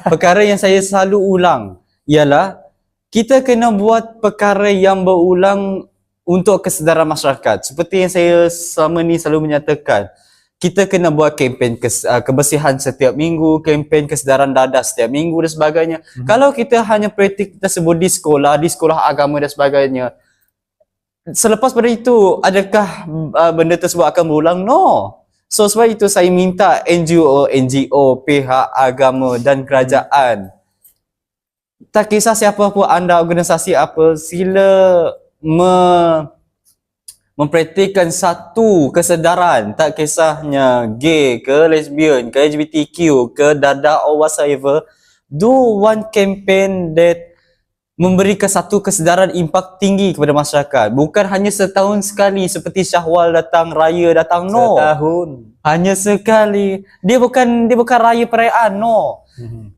perkara yang saya selalu ulang ialah kita kena buat perkara yang berulang untuk kesedaran masyarakat. Seperti yang saya selama ni selalu menyatakan, kita kena buat kempen kebersihan setiap minggu, kempen kesedaran dadah setiap minggu dan sebagainya. Kalau kita hanya praktik tersebut di sekolah agama dan sebagainya, selepas pada itu, adakah benda tersebut akan berulang? No. So sebab itu saya minta NGO, pihak agama dan kerajaan, tak kisah siapa pun anda, organisasi apa, sila mempraktikkan satu kesedaran, tak kisahnya gay ke, lesbian ke, LGBTQ ke, dadah or whatsoever. Do one campaign that memberikan satu kesedaran impak tinggi kepada masyarakat. Bukan hanya setahun sekali seperti Syawal datang, raya datang, no. Setahun. Hanya sekali. Dia bukan raya perayaan, no.